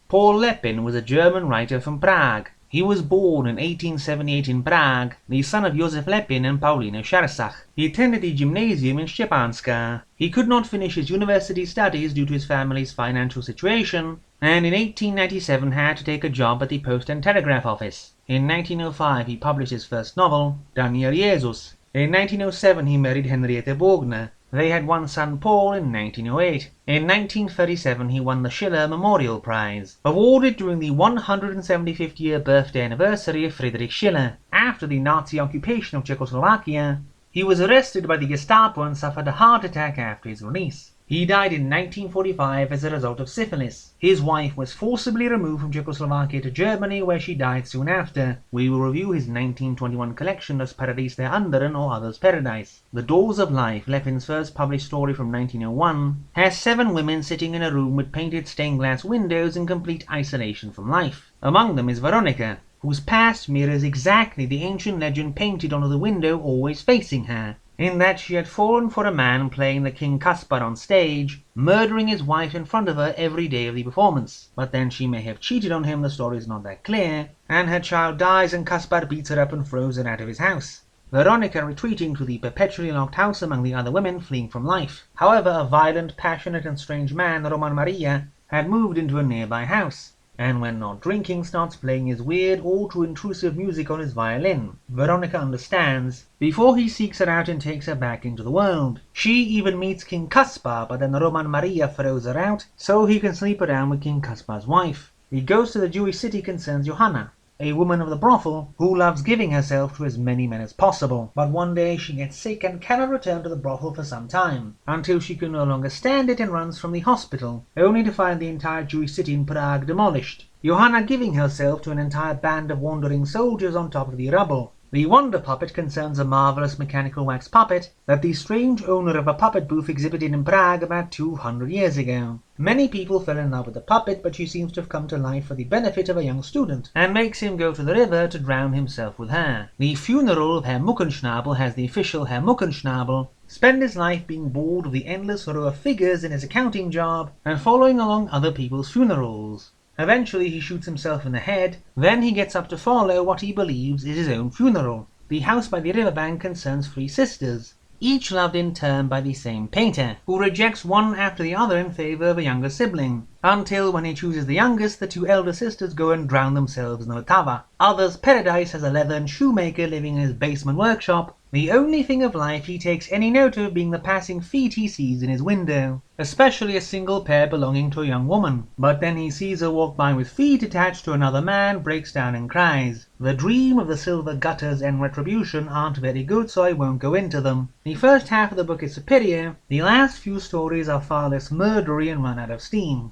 Paul Leppin was a German writer from Prague. He was born in 1878 in Prague, the son of Josef Leppin and Paulina Scherzach. He attended the gymnasium in Szczepanska. He could not finish his university studies due to his family's financial situation, and in 1897 had to take a job at the Post and Telegraph Office. In 1905 he published his first novel, Daniel Jesus. In 1907 he married Henriette Bogner. They had one son, Paul, in 1908. In 1937 he won the Schiller Memorial Prize, awarded during the 175th year birthday anniversary of Friedrich Schiller. After the Nazi occupation of Czechoslovakia, he was arrested by the Gestapo and suffered a heart attack after his release. He died in 1945 as a result of syphilis. His wife was forcibly removed from Czechoslovakia to Germany, where she died soon after. We will review his 1921 collection Das Paradies der Anderen, or Others' Paradise. The Doors of Life, Leppin's first published story from 1901, has 7 women sitting in a room with painted stained glass windows in complete isolation from life. Among them is Veronica, whose past mirrors exactly the ancient legend painted onto the window always facing her, in that she had fallen for a man playing the King Caspar on stage, murdering his wife in front of her every day of the performance. But then she may have cheated on him, the story is not that clear, and her child dies and Caspar beats her up and throws her out of his house. Veronica retreating to the perpetually locked house among the other women fleeing from life. However, a violent, passionate and strange man, Roman Maria, had moved into a nearby house, and when not drinking starts playing his weird, all too intrusive music on his violin. Veronica understands, before he seeks her out and takes her back into the world. She even meets King Caspar, but then Roman Maria throws her out, so he can sleep around with King Caspar's wife. He goes to the Jewish city concerns Johanna, a woman of the brothel who loves giving herself to as many men as possible. But one day she gets sick and cannot return to the brothel for some time, until she can no longer stand it and runs from the hospital, only to find the entire Jewish city in Prague demolished. Johanna giving herself to an entire band of wandering soldiers on top of the rubble. The Wonder Puppet concerns a marvelous mechanical wax puppet that the strange owner of a puppet booth exhibited in Prague about 200 years ago. Many people fell in love with the puppet, but she seems to have come to life for the benefit of a young student, and makes him go to the river to drown himself with her. The funeral of Herr Muckenschnabel has the official Herr Muckenschnabel spend his life being bored with the endless row of figures in his accounting job and following along other people's funerals. Eventually he shoots himself in the head, then he gets up to follow what he believes is his own funeral. The house by the riverbank concerns 3 sisters, each loved in turn by the same painter, who rejects one after the other in favor of a younger sibling, until when he chooses the youngest, the 2 elder sisters go and drown themselves in the Vltava. Others' Paradise has a leather and shoemaker living in his basement workshop, the only thing of life he takes any note of being the passing feet he sees in his window, especially a single pair belonging to a young woman. But then he sees her walk by with feet attached to another man, breaks down and cries. The dream of the silver gutters and retribution aren't very good, so I won't go into them. The first half of the book is superior, the last few stories are far less murdery and run out of steam.